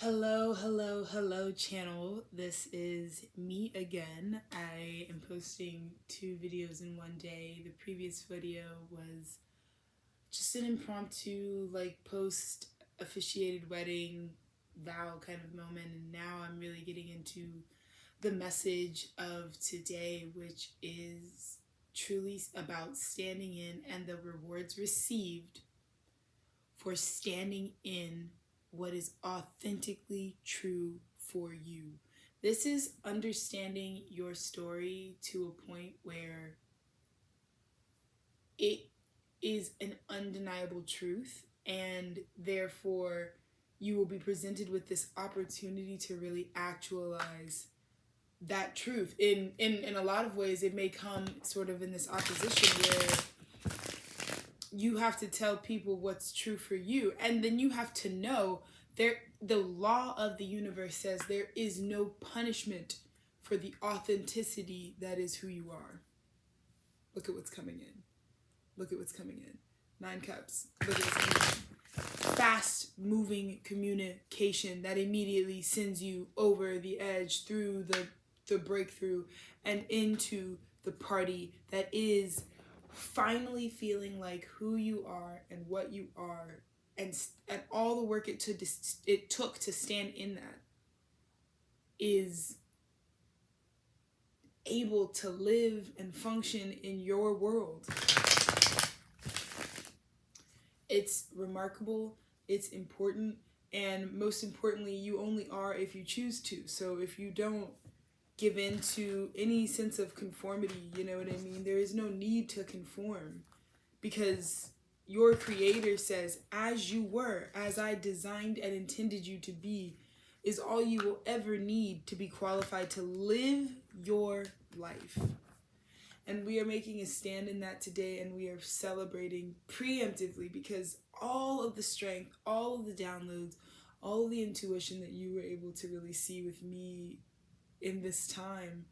Hello, hello, hello, channel. This is me again. I am posting 2 videos in one day. The previous video was just an impromptu, like, post officiated wedding vow kind of moment, and now I'm really getting into the message of today, which is truly about standing in and the rewards received for standing in what is authentically true for you. This is understanding your story to a point where it is an undeniable truth, and therefore you will be presented with this opportunity to really actualize that truth. In a lot of ways, it may come sort of in this opposition where you have to tell people what's true for you, and then you have to know the law of the universe says there is no punishment for the authenticity that is who you are. Look at what's coming in. Look at what's coming in. 9 cups. Look at what's coming in. Fast moving communication that immediately sends you over the edge through the breakthrough and into the party that is finally feeling like who you are and what you are, and all the work it took to stand in that is able to live and function in your world. It's remarkable, it's important, and most importantly, you only are if you choose to. So if you don't give in to any sense of conformity, you know what I mean? There is no need to conform, because your creator says, as you were, as I designed and intended you to be, is all you will ever need to be qualified to live your life. And we are making a stand in that today, and we are celebrating preemptively, because all of the strength, all of the downloads, all of the intuition that you were able to really see with me in this time,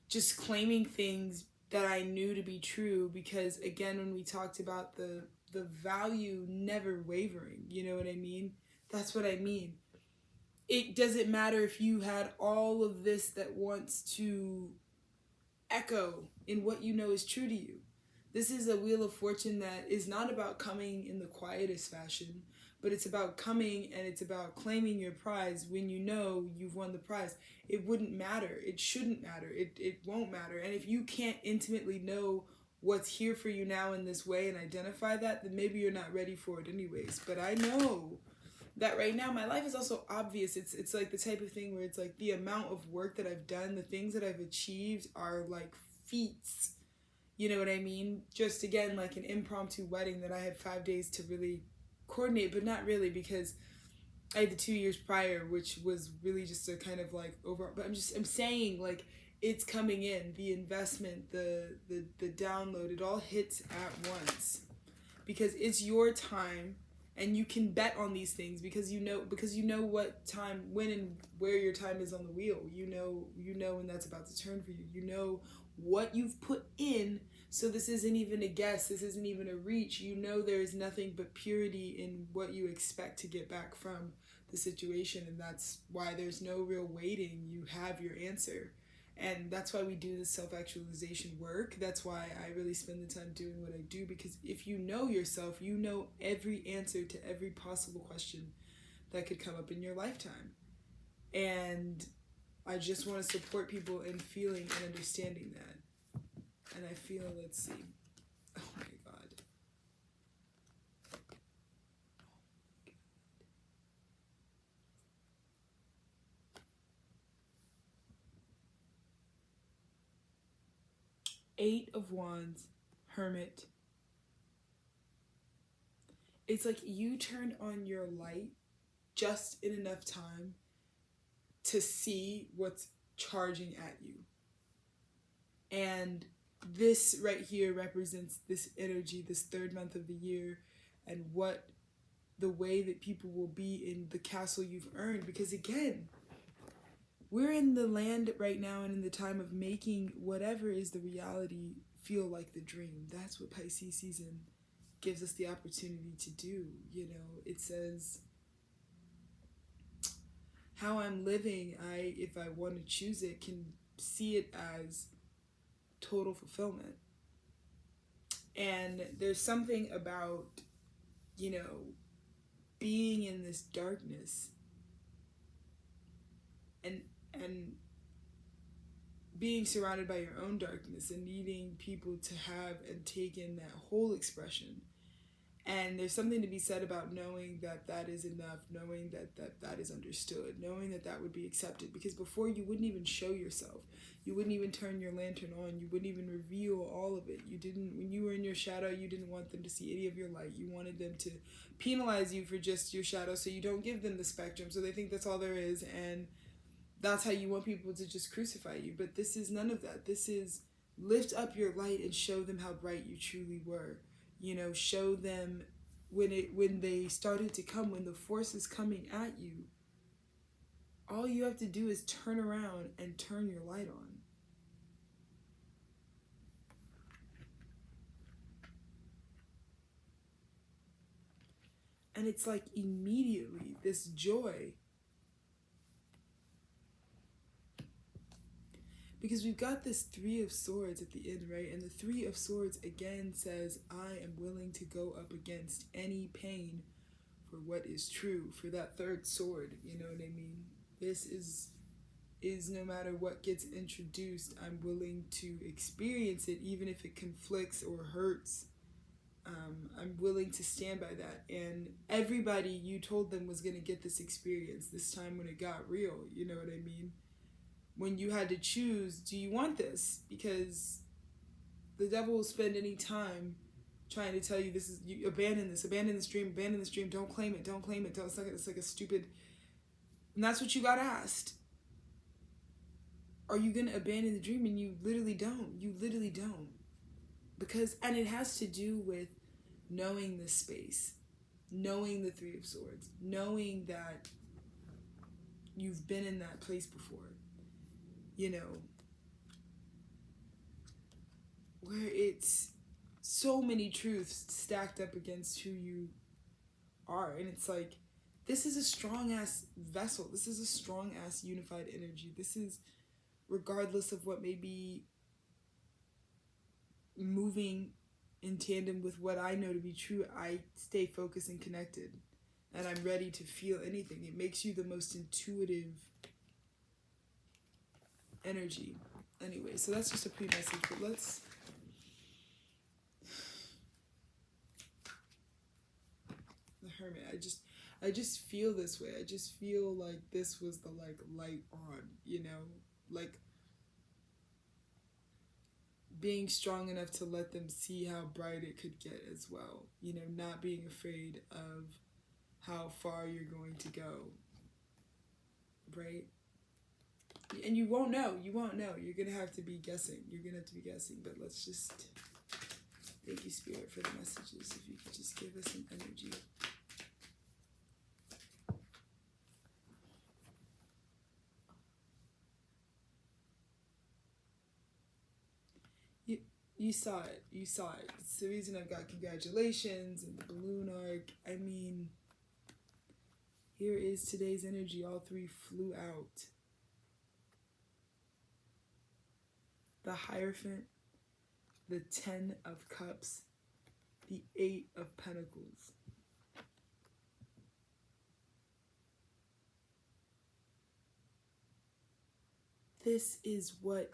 just claiming things that I knew to be true, because again, when we talked about the value never wavering, you know what I mean? That's what I mean. It doesn't matter if you had all of this that wants to echo in what you know is true to you. This is a wheel of fortune that is not about coming in the quietest fashion, but it's about coming, and it's about claiming your prize when you know you've won the prize. It wouldn't matter. It shouldn't matter. It won't matter. And if you can't intimately know what's here for you now in this way and identify that, then maybe you're not ready for it anyways. But I know that right now my life is also obvious. It's like the type of thing where it's like the amount of work that I've done, the things that I've achieved are like feats. You know what I mean? Just again, like an impromptu wedding that I had 5 days to really coordinate, but not really, because I had the 2 years prior, which was really just a kind of like over. But I'm saying, like, it's coming in, the investment, the download, it all hits at once, because it's your time, and you can bet on these things because you know what time, when and where your time is on the wheel. You know when that's about to turn for you. You know what you've put in. So this isn't even a guess, this isn't even a reach. You know there is nothing but purity in what you expect to get back from the situation, and that's why there's no real waiting. You have your answer. And that's why we do this self-actualization work. That's why I really spend the time doing what I do, because if you know yourself, you know every answer to every possible question that could come up in your lifetime. And I just want to support people in feeling and understanding that. And I feel, let's see. Oh my God. 8 of Wands, Hermit. It's like you turned on your light just in enough time to see what's charging at you. And this right here represents this energy, this 3rd month of the year, and what the way that people will be in the castle you've earned. Because again, we're in the land right now and in the time of making whatever is the reality feel like the dream. That's what Pisces season gives us the opportunity to do. You know, it says, how I'm living, if I want to choose it, can see it as total fulfillment. And there's something about, you know, being in this darkness and being surrounded by your own darkness and needing people to have and take in that whole expression. And there's something to be said about knowing that that is enough, knowing that is understood, knowing that that would be accepted. Because before, you wouldn't even show yourself. You wouldn't even turn your lantern on. You wouldn't even reveal all of it. You didn't, when you were in your shadow, you didn't want them to see any of your light. You wanted them to penalize you for just your shadow, so you don't give them the spectrum. So they think that's all there is, and that's how you want people to just crucify you. But this is none of that. This is lift up your light and show them how bright you truly were. You know, show them when they started to come, when the force is coming at you, all you have to do is turn around and turn your light on. And it's like immediately this joy. Because we've got this Three of Swords at the end, right? And the Three of Swords again says, I am willing to go up against any pain for what is true, for that third sword, you know what I mean? This is no matter what gets introduced, I'm willing to experience it, even if it conflicts or hurts. I'm willing to stand by that. And everybody you told them was going to get this experience this time when it got real, you know what I mean? When you had to choose, do you want this? Because the devil will spend any time trying to tell you this is, you abandon this dream, don't claim it, it's like a stupid, and that's what you got asked. Are you going to abandon the dream? And you literally don't. Because, and it has to do with knowing this space, knowing the Three of Swords, knowing that you've been in that place before. You know, where it's so many truths stacked up against who you are. And it's like, this is a strong ass vessel. This is a strong ass unified energy. This is, regardless of what may be moving in tandem with what I know to be true, I stay focused and connected. And I'm ready to feel anything. It makes you the most intuitive energy. Anyway, so that's just a pre-message, but let's... The Hermit, I just feel this way. I just feel like this was the, like, light on, you know? Like, being strong enough to let them see how bright it could get as well. You know, not being afraid of how far you're going to go. Right? And you won't know. You're going to have to be guessing. But let's just... Thank you, Spirit, for the messages. If you could just give us some energy. You saw it. It's the reason I've got congratulations and the balloon arc. I mean, here is today's energy. All three flew out. The Hierophant, the 10 of Cups, the 8 of Pentacles. This is what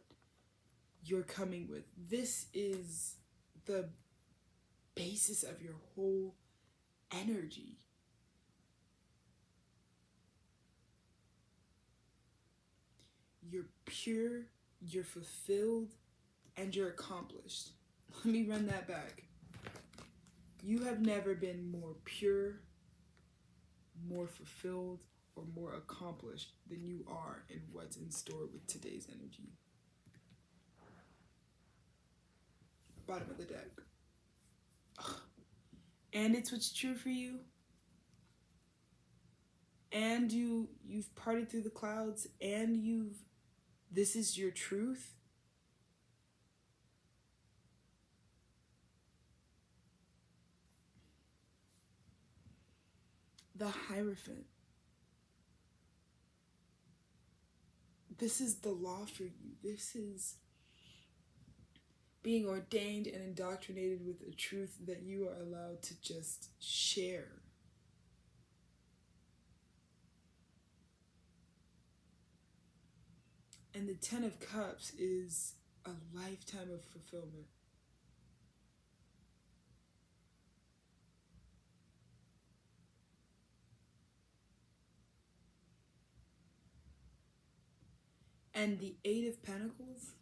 you're coming with. This is the basis of your whole energy. You're pure, you're fulfilled, and you're accomplished. Let me run that back. You have never been more pure, more fulfilled, or more accomplished than you are in what's in store with today's energy. Bottom of the deck. Ugh. And it's what's true for you. And you've parted through the clouds, and this is your truth. The Hierophant. This is the law for you. This is being ordained and indoctrinated with a truth that you are allowed to just share. And the Ten of Cups is a lifetime of fulfillment. And the Eight of Pentacles,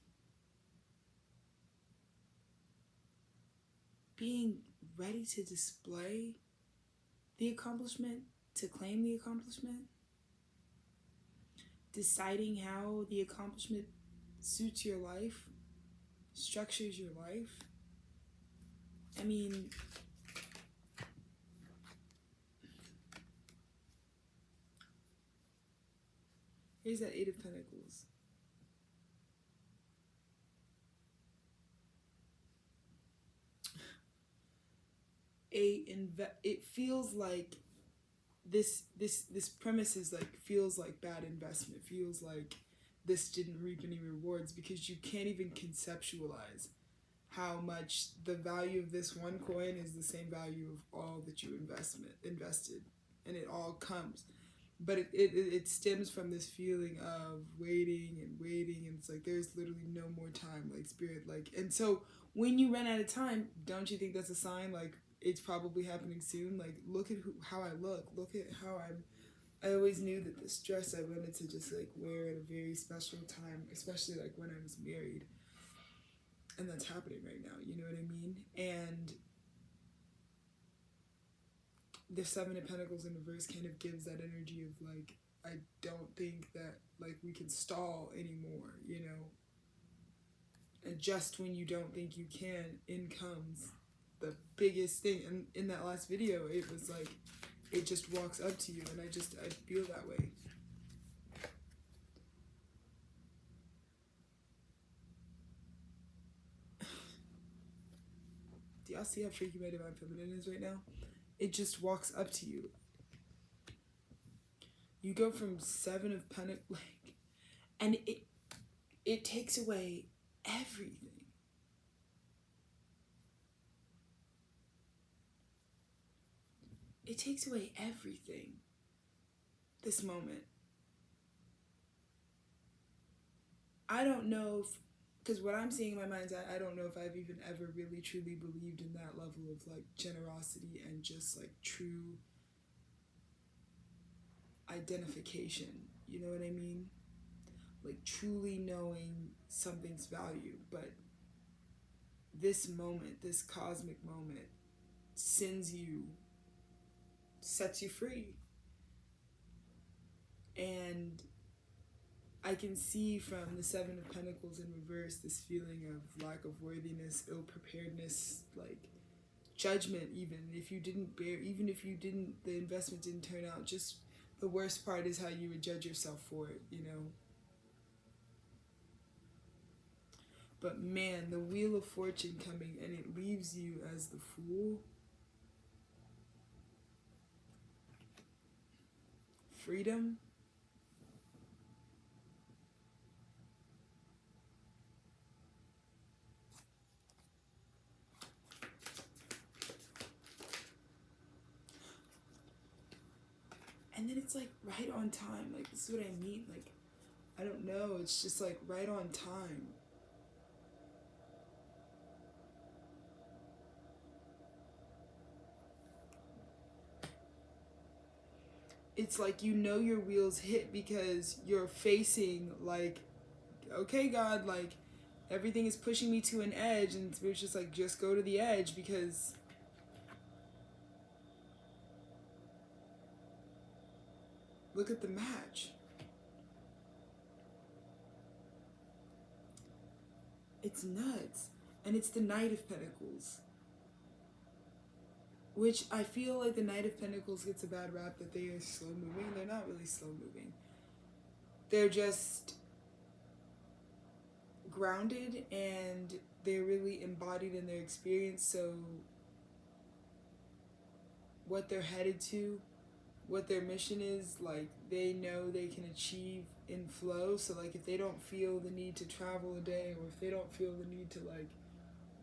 being ready to display the accomplishment, to claim the accomplishment, deciding how the accomplishment suits your life, structures your life. I mean, here's that Eight of Pentacles. It feels like this premise is like, feels like bad investment, feels like this didn't reap any rewards, because you can't even conceptualize how much the value of this one coin is the same value of all that you invested, and it all comes. But it stems from this feeling of waiting, and it's like there's literally no more time, like spirit, like. And so when you run out of time, don't you think that's a sign, like it's probably happening soon? Like, look at how I look at how I always knew that this dress I wanted to just like wear at a very special time, especially like when I was married. And that's happening right now, you know what I mean? And the Seven of Pentacles in reverse kind of gives that energy of like, I don't think that like we can stall anymore, you know? And just when you don't think you can, in comes the biggest thing. And in that last video, it was like, it just walks up to you, and I feel that way. Do y'all see how freaky my divine feminine is right now? It just walks up to you. You go from Seven of Pentacles, like, and it takes away everything. It takes away everything. This moment. I don't know if, because what I'm seeing in my mind is I don't know if I've even ever really truly believed in that level of like generosity and just like true identification. You know what I mean? Like truly knowing something's value. But this moment, this cosmic moment, sends you, sets you free. And I can see from the Seven of Pentacles in reverse this feeling of lack of worthiness, ill preparedness, like judgment. Even if you didn't, the investment didn't turn out. Just the worst part is how you would judge yourself for it, you know. But man, the Wheel of Fortune coming, and it leaves you as the Fool. Freedom. And then it's like right on time. Like, this is what I mean. Like, I don't know. It's just like right on time. It's like, you know, your wheels hit because you're facing like, okay, God, like everything is pushing me to an edge, and it's just like, just go to the edge, because look at the match. It's nuts. And it's the Knight of Pentacles, which I feel like the Knight of Pentacles gets a bad rap that they are slow moving. They're not really slow moving. They're just grounded, and they're really embodied in their experience. So what they're headed to, what their mission is, like they know they can achieve in flow. So like if they don't feel the need to travel a day, or if they don't feel the need to like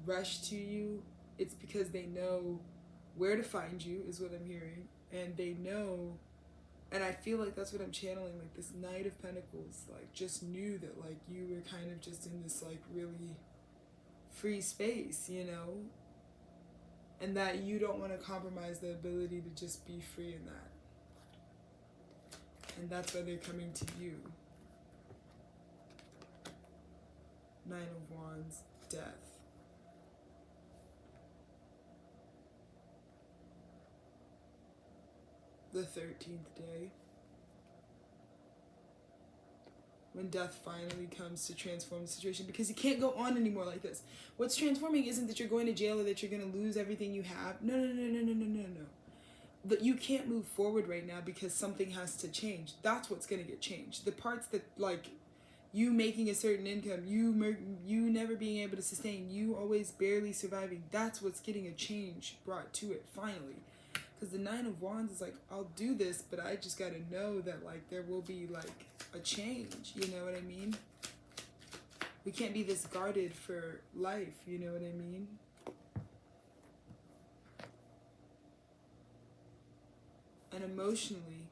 rush to you, it's because they know where to find you, is what I'm hearing. And they know, and I feel like that's what I'm channeling, like this Knight of Pentacles like just knew that like you were kind of just in this like really free space, you know, and that you don't want to compromise the ability to just be free in that. And that's why they're coming to you. Nine of Wands, Death. The 13th day. When death finally comes to transform the situation, because you can't go on anymore like this. What's transforming isn't that you're going to jail or that you're going to lose everything you have. No. That you can't move forward right now because something has to change. That's what's going to get changed. The parts that like you making a certain income, you never being able to sustain, you always barely surviving, that's what's getting a change brought to it finally. Because the Nine of Wands is like, I'll do this, but I just got to know that like there will be like a change, you know what I mean? We can't be this guarded for life, you know what I mean? And emotionally,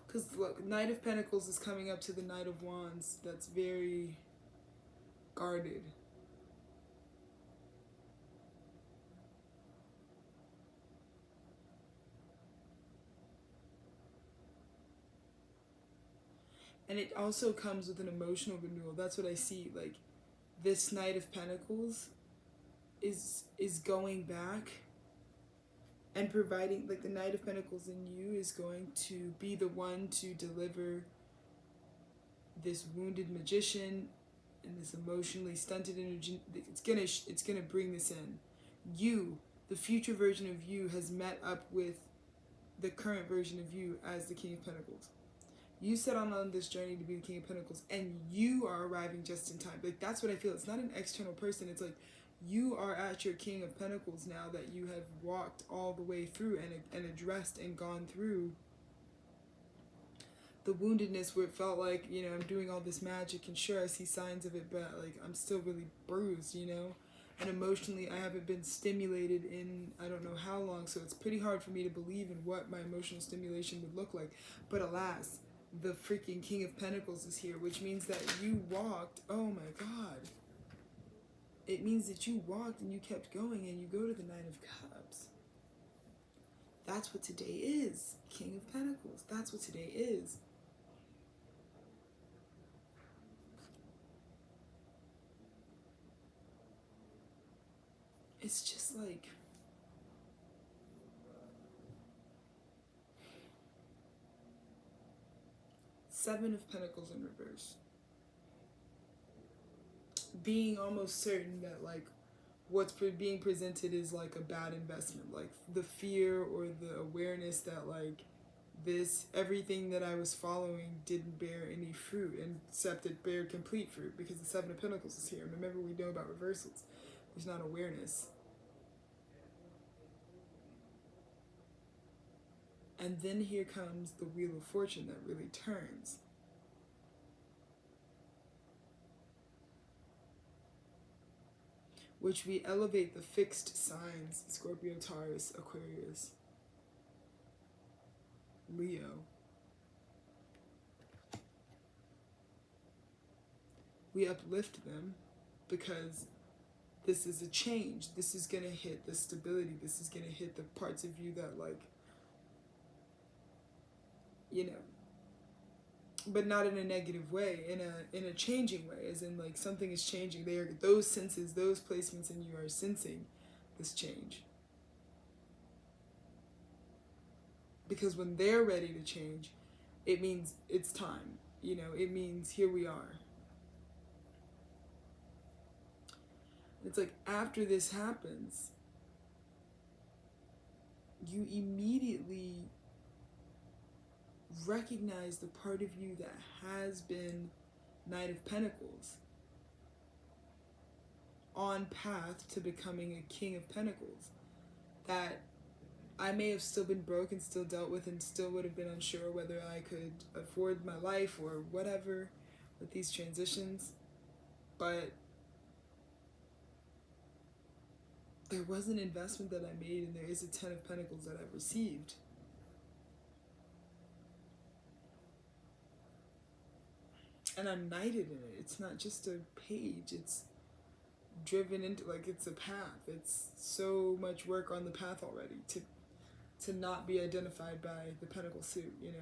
because look, Knight of Pentacles is coming up to the Knight of Wands. That's very guarded. And it also comes with an emotional renewal. That's what I see. Like, this Knight of Pentacles is going back and providing, like the Knight of Pentacles in you is going to be the one to deliver this wounded magician and this emotionally stunted energy. It's gonna bring this in. You, the future version of you, has met up with the current version of you as the King of Pentacles. You set on this journey to be the King of Pentacles, and you are arriving just in time. Like, that's what I feel. It's not an external person. It's like you are at your King of Pentacles now, that you have walked all the way through and addressed and gone through the woundedness where it felt like, you know, I'm doing all this magic and sure I see signs of it, but like I'm still really bruised, you know? And emotionally I haven't been stimulated in I don't know how long, so it's pretty hard for me to believe in what my emotional stimulation would look like. But alas, the freaking King of Pentacles is here, which means that you walked, oh my god. It means that you walked and you kept going and you go to the Nine of Cups. That's what today is. King of Pentacles. That's what today is. It's just like, Seven of Pentacles in reverse. Being almost certain that like what's being presented is like a bad investment. Like the fear or the awareness that like everything that I was following didn't bear any fruit, and except it bared complete fruit because the Seven of Pentacles is here. And remember, we know about reversals. There's not awareness. And then here comes the Wheel of Fortune that really turns. Which we elevate the fixed signs, Scorpio, Taurus, Aquarius, Leo. We uplift them because this is a change. This is going to hit the stability. This is going to hit the parts of you that like, you know, but not in a negative way, in a changing way, as in like something is changing. Those senses, those placements in you are sensing this change. Because when they're ready to change, it means it's time. You know, it means here we are. It's like after this happens, you immediately recognize the part of you that has been Knight of Pentacles on path to becoming a King of Pentacles. That I may have still been broke and still dealt with and still would have been unsure whether I could afford my life or whatever with these transitions. But there was an investment that I made, and there is a Ten of Pentacles that I've received. And I'm knighted in it. It's not just a page. It's driven into, like, it's a path. It's so much work on the path already to not be identified by the pentacle suit, you know.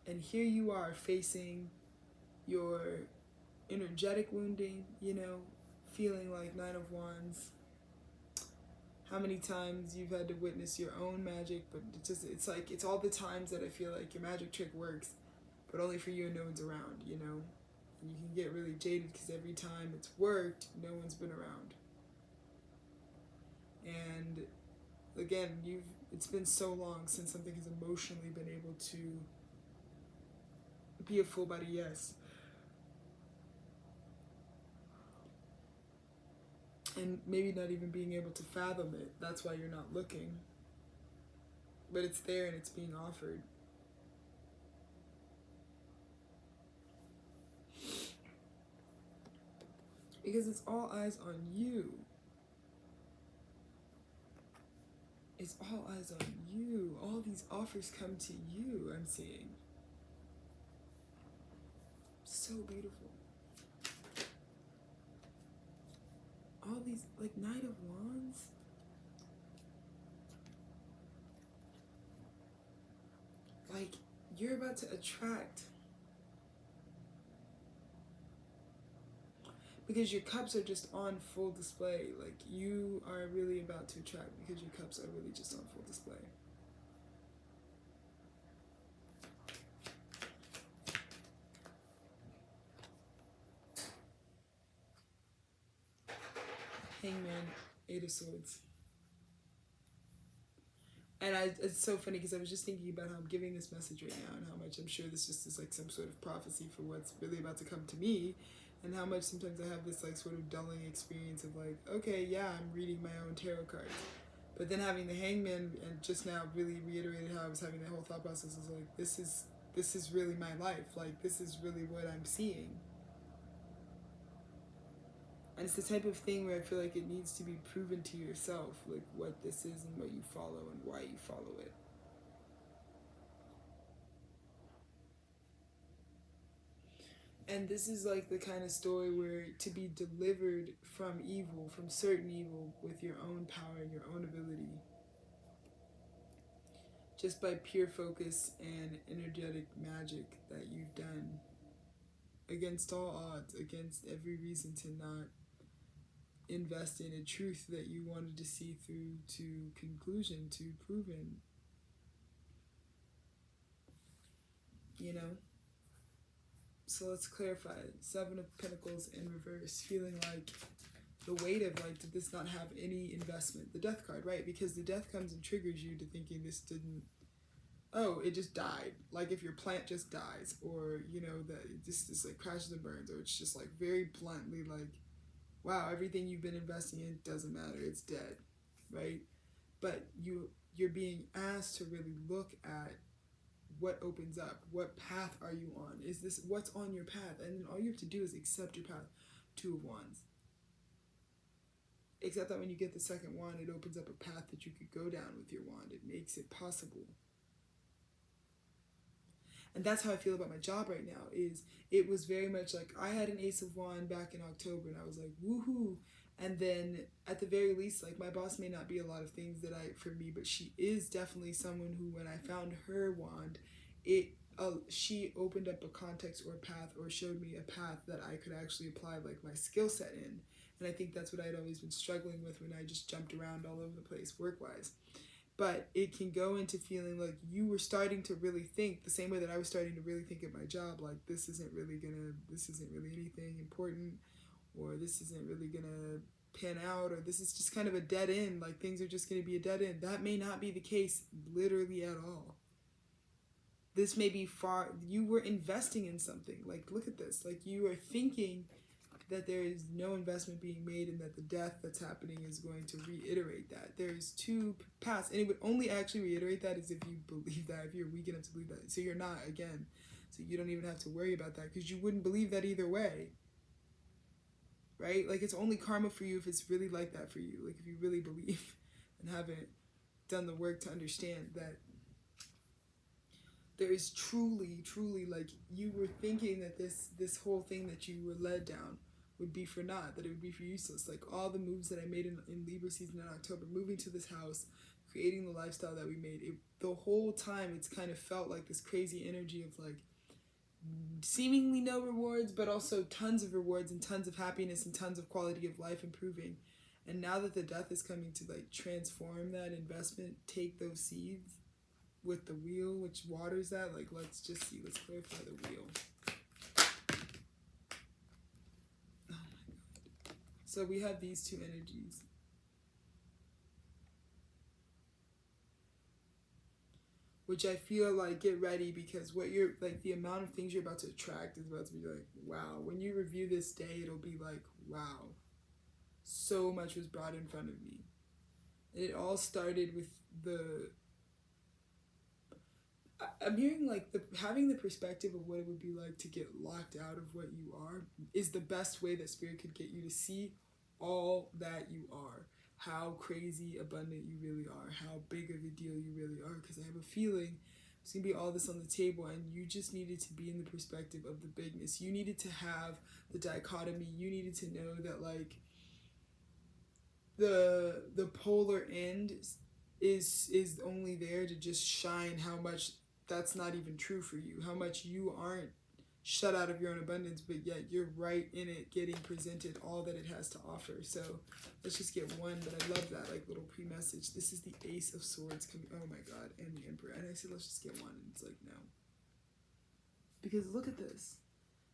And here you are facing your energetic wounding, you know, feeling like Nine of Wands. How many times you've had to witness your own magic, but it's like, it's all the times that I feel like your magic trick works, but only for you and no one's around, you know. And you can get really jaded because every time it's worked, no one's been around. And again, it's been so long since something has emotionally been able to be a full body yes. And maybe not even being able to fathom it. That's why you're not looking. But it's there and it's being offered. Because it's all eyes on you. It's all eyes on you. All these offers come to you, I'm seeing. So beautiful. All these, like, Knight of Wands. Like, you're about to attract. Because your cups are just on full display. Like, you are really about to attract because your cups are really just on full display. Hangman, Eight of Swords. And it's so funny because I was just thinking about how I'm giving this message right now and how much I'm sure this just is like some sort of prophecy for what's really about to come to me, and how much sometimes I have this like sort of dulling experience of like, okay, yeah, I'm reading my own tarot cards. But then having the Hangman and just now really reiterated how I was having that whole thought process is like, this is really my life. Like, this is really what I'm seeing. And it's the type of thing where I feel like it needs to be proven to yourself, like what this is and what you follow and why you follow it. And this is like the kind of story where to be delivered from evil, from certain evil, with your own power and your own ability, just by pure focus and energetic magic that you've done against all odds, against every reason to not invest in a truth that you wanted to see through to conclusion, to proven, you know. So let's clarify. Seven of Pentacles in reverse, feeling like the weight of like, did this not have any investment? The Death card, right? Because the Death comes and triggers you to thinking this didn't, oh, it just died. Like if your plant just dies, or you know, that this like crashes and burns, or it's just like very bluntly like, wow, everything you've been investing in doesn't matter, it's dead, right? But you're being asked to really look at what opens up, what path are you on, is this what's on your path, and then all you have to do is accept your path. Two of Wands. Except that when you get the second wand, it opens up a path that you could go down with your wand. It makes it possible. And that's how I feel about my job right now. Is it was very much like I had an Ace of Wands back in October, and I was like, woohoo. And then at the very least, like my boss may not be a lot of things that for me, but she is definitely someone who, when I found her wand, she opened up a context or a path, or showed me a path that I could actually apply like my skill set in. And I think that's what I'd always been struggling with when I just jumped around all over the place work-wise. But it can go into feeling like you were starting to really think the same way that I was starting to really think at my job, like this isn't really anything important, or this isn't really gonna pan out, or this is just kind of a dead end, like things are just gonna be a dead end. That may not be the case literally at all. this may be far, you were investing in something. Like, look at this. Like, you are thinking that there is no investment being made and that the death that's happening is going to reiterate that. There's two paths. And it would only actually reiterate that is if you believe that, if you're weak enough to believe that. So you're not, again. So you don't even have to worry about that because you wouldn't believe that either way. Right? Like, it's only karma for you if it's really like that for you. Like, if you really believe and haven't done the work to understand that there is truly, like, you were thinking that this whole thing that you were led down would be for naught, that it would be for useless. Like, all the moves that I made in Libra season in October, moving to this house, creating the lifestyle that we made, the whole time it's kind of felt like this crazy energy of like seemingly no rewards, but also tons of rewards and tons of happiness and tons of quality of life improving. And now that the death is coming to like transform that investment, take those seeds with the wheel, which waters that. Like, let's just see, let's clarify the wheel. Oh my God. So we have these two energies. Which I feel like, get ready, because what you're, like, the amount of things you're about to attract is about to be like, wow. When you review this day, it'll be like, wow. So much was brought in front of me. And it all started with I'm hearing like having the perspective of what it would be like to get locked out of what you are is the best way that spirit could get you to see all that you are, how crazy abundant you really are, how big of a deal you really are. Because I have a feeling there's gonna be all this on the table, and you just needed to be in the perspective of the bigness. You needed to have the dichotomy. You needed to know that like the polar end is only there to just shine how much that's not even true for you, how much you aren't shut out of your own abundance, but yet you're right in it, getting presented all that it has to offer. So let's just get one. But I love that like little pre-message. This is the Ace of Swords coming. Oh my God. And the Emperor. And I said let's just get one, and it's like no, because look at this.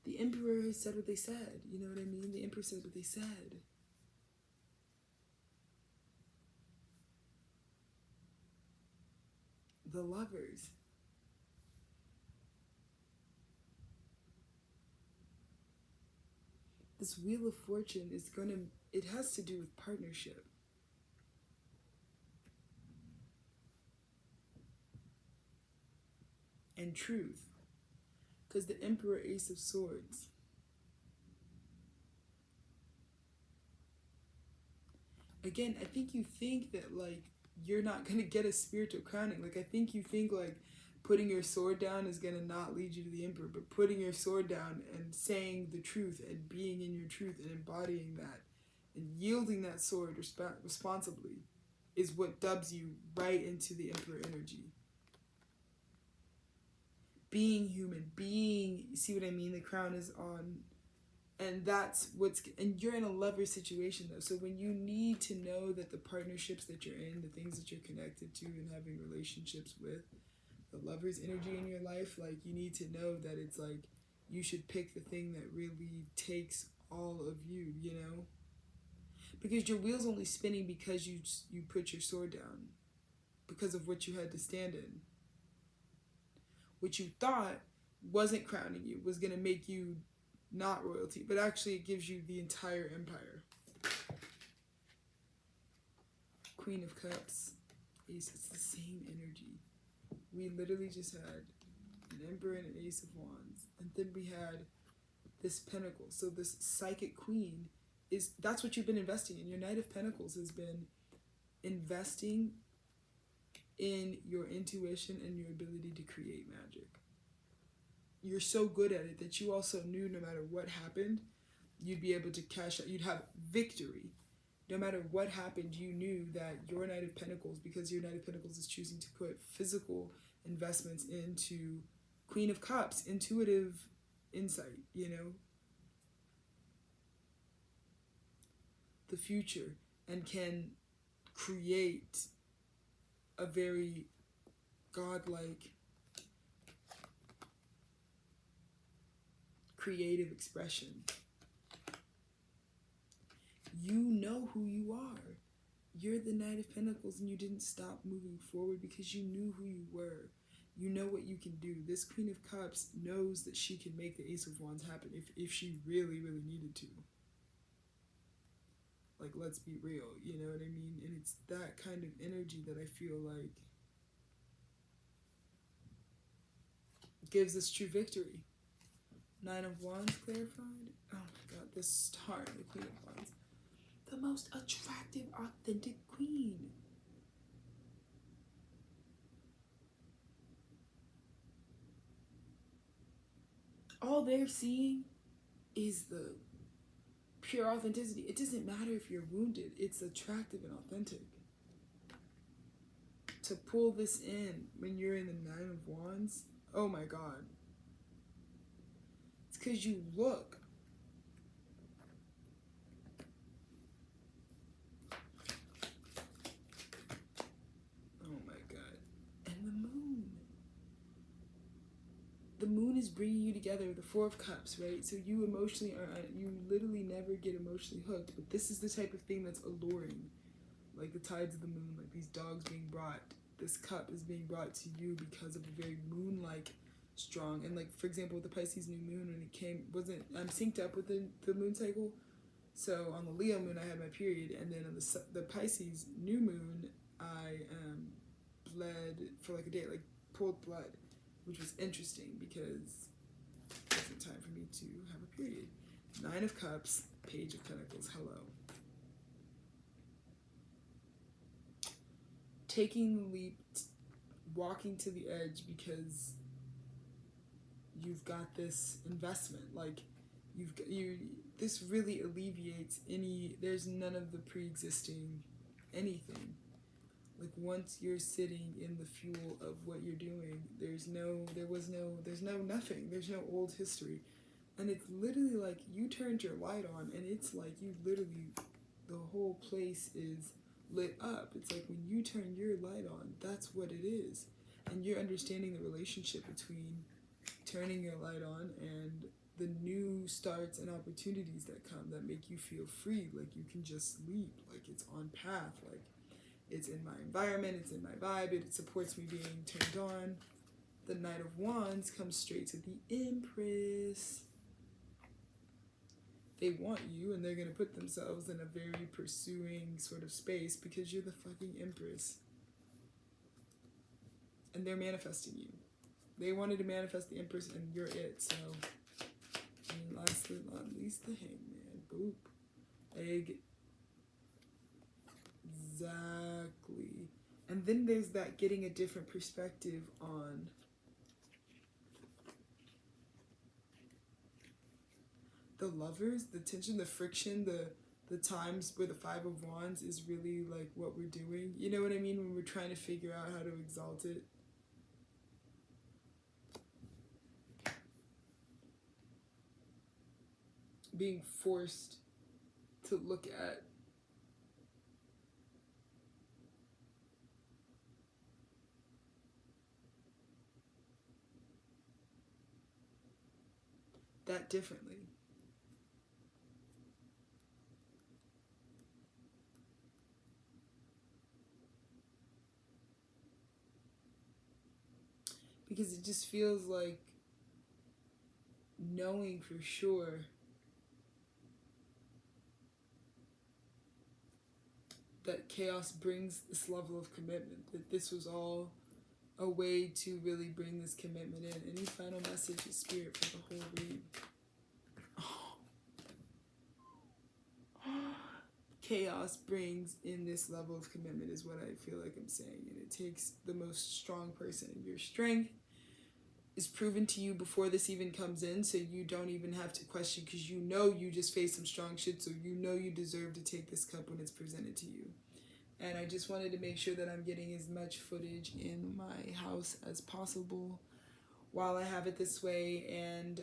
The Emperor has said what they said. You know what I mean? The Emperor said what they said. The Lovers. This Wheel of Fortune is it has to do with partnership. And truth. Because the Emperor, Ace of Swords. Again, I think you think that like you're not going to get a spiritual crowning. Like, I think you think like putting your sword down is going to not lead you to the Emperor, but putting your sword down and saying the truth and being in your truth and embodying that and yielding that sword responsibly is what dubs you right into the Emperor energy. Being human, see what I mean? The crown is on. And that's and you're in a lover situation though. So when you need to know that the partnerships that you're in, the things that you're connected to and having relationships with, the lover's energy in your life, like you need to know that it's like you should pick the thing that really takes all of you, you know? Because your wheel's only spinning because you put your sword down, because of what you had to stand in. What you thought wasn't crowning you, was going to make you not royalty, but actually it gives you the entire empire. Queen of Cups. Ace, it's the same energy. We literally just had an Emperor and an Ace of Wands. And then we had this Pentacle. So this Psychic Queen that's what you've been investing in. Your Knight of Pentacles has been investing in your intuition and your ability to create magic. You're so good at it that you also knew no matter what happened, you'd be able to cash out. You'd have victory. No matter what happened, you knew that your Knight of Pentacles, because your Knight of Pentacles is choosing to put physical investments into Queen of Cups, intuitive insight, you know, the future, and can create a very godlike creative expression. You know who you are. You're the Knight of Pentacles, and you didn't stop moving forward because you knew who you were. You know what you can do. This Queen of Cups knows that she can make the Ace of Wands happen if she really, really needed to. Like, let's be real, you know what I mean? And it's that kind of energy that I feel like gives us true victory. Nine of Wands clarified. Oh my god, this star, the Queen of Wands. The most attractive, authentic queen. All they're seeing is the pure authenticity. It doesn't matter if you're wounded. It's attractive and authentic. To pull this in when you're in the Nine of Wands, oh my god. It's because you look. Oh my god. And the moon. The moon is bringing you together, the Four of Cups, right? So you emotionally are, you literally never get emotionally hooked, but this is the type of thing that's alluring. Like the tides of the moon, like these dogs being brought. This cup is being brought to you because of a very moon-like strong. And like, for example, with the Pisces new moon, when it came, I'm synced up with the moon cycle. So on the Leo moon, I had my period. And then on the Pisces new moon, I bled for like a day, like pulled blood, which was interesting because it wasn't time for me to have a period. Nine of Cups, Page of Pentacles, hello. Taking the leap, walking to the edge because you've got this investment. Like this really alleviates there's none of the pre-existing anything. Like once you're sitting in the fuel of what you're doing, there's no nothing. There's no old history. And it's literally like you turned your light on and it's like you literally, the whole place is lit up. It's like when you turn your light on, that's what it is. And you're understanding the relationship between turning your light on and the new starts and opportunities that come that make you feel free. Like you can just leap, like it's on path, like it's in my environment, it's in my vibe, it supports me being turned on. The Knight of Wands comes straight to the Empress. They want you and they're going to put themselves in a very pursuing sort of space because you're the fucking Empress. And they're manifesting you. They wanted to manifest the Empress and you're it. So, and lastly, not least, the Hangman. Boop. Exactly. And then there's that getting a different perspective on the lovers, the tension, the friction, the times where the Five of Wands is really like what we're doing. You know what I mean? When we're trying to figure out how to exalt it. Being forced to look at that differently. Because it just feels like knowing for sure that chaos brings this level of commitment, that this was all a way to really bring this commitment in. Any final message of Spirit for the whole read? Chaos brings in this level of commitment is what I feel like I'm saying. And it takes the most strong person. Your strength is proven to you before this even comes in, so you don't even have to question because you know you just faced some strong shit, so you know you deserve to take this cup when it's presented to you. And I just wanted to make sure that I'm getting as much footage in my house as possible while I have it this way. And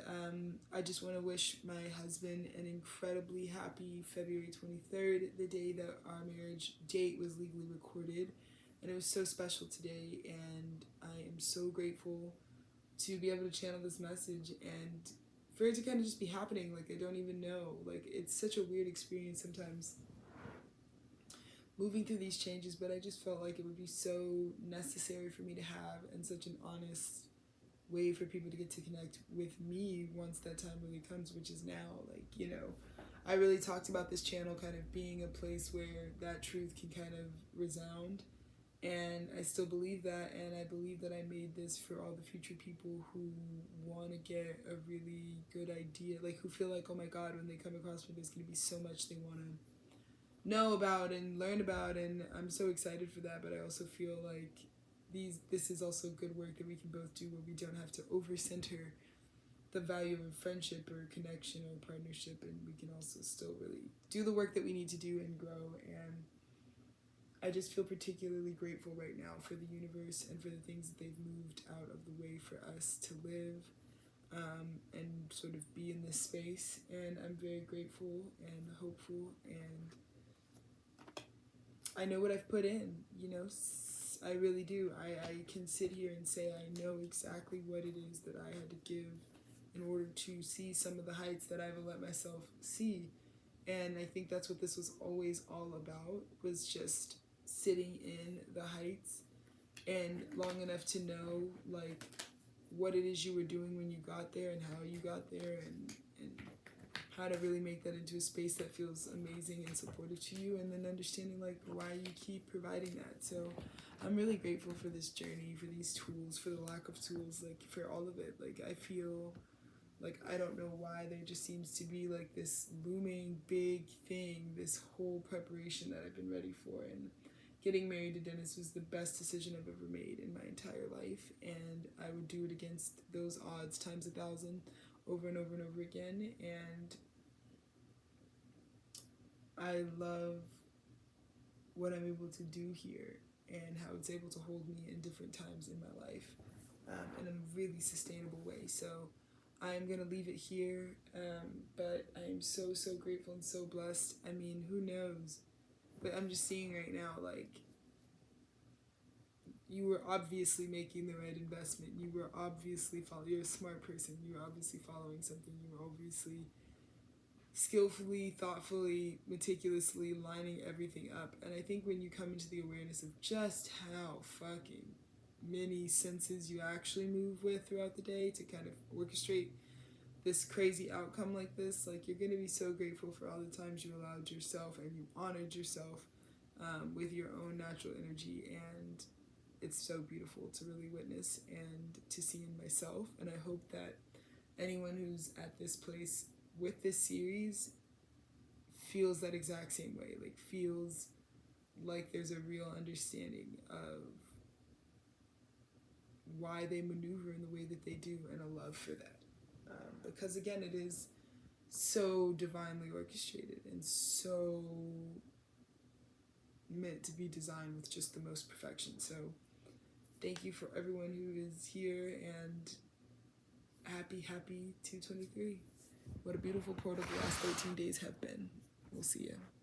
I just want to wish my husband an incredibly happy February 23rd, the day that our marriage date was legally recorded. And it was so special today, and I am so grateful to be able to channel this message and for it to kind of just be happening. Like I don't even know. Like it's such a weird experience sometimes moving through these changes, but I just felt like it would be so necessary for me to have, and such an honest way for people to get to connect with me once that time really comes, which is now. Like, you know, I really talked about this channel kind of being a place where that truth can kind of resound, and I still believe that, and I believe that I made this for all the future people who want to get a really good idea, like who feel like, oh my god, when they come across me, there's going to be so much they want to know about and learn about, and I'm so excited for that. But I also feel like this is also good work that we can both do, where we don't have to over center the value of friendship or connection or partnership, and we can also still really do the work that we need to do and grow. And I just feel particularly grateful right now for the universe and for the things that they've moved out of the way for us to live, and sort of be in this space. And I'm very grateful and hopeful, and I know what I've put in, you know. I really do. I can sit here and say I know exactly what it is that I had to give in order to see some of the heights that I haven't let myself see. And I think that's what this was always all about, was just sitting in the heights and long enough to know like what it is you were doing when you got there and how you got there, and how to really make that into a space that feels amazing and supportive to you, and then understanding like why you keep providing that. So I'm really grateful for this journey, for these tools, for the lack of tools, like for all of it. Like I feel like I don't know why there just seems to be like this looming big thing, this whole preparation that I've been ready for. And getting married to Dennis was the best decision I've ever made in my entire life, and I would do it against those odds times 1,000 over and over and over again. And I love what I'm able to do here and how it's able to hold me in different times in my life, in a really sustainable way. So I'm going to leave it here, but I am so, so grateful and so blessed. I mean, who knows? But I'm just seeing right now, like, you were obviously making the right investment. You were obviously you're a smart person. You were obviously following something. You were obviously skillfully, thoughtfully, meticulously lining everything up. And I think when you come into the awareness of just how fucking many senses you actually move with throughout the day to kind of orchestrate this crazy outcome like this, like, you're going to be so grateful for all the times you allowed yourself and you honored yourself, with your own natural energy. And it's so beautiful to really witness and to see in myself. And I hope that anyone who's at this place with this series feels that exact same way, like feels like there's a real understanding of why they maneuver in the way that they do, and a love for that, because again, it is so divinely orchestrated and so meant to be designed with just the most perfection. So thank you for everyone who is here, and happy 223. What a beautiful portal the last 13 days have been. We'll see you.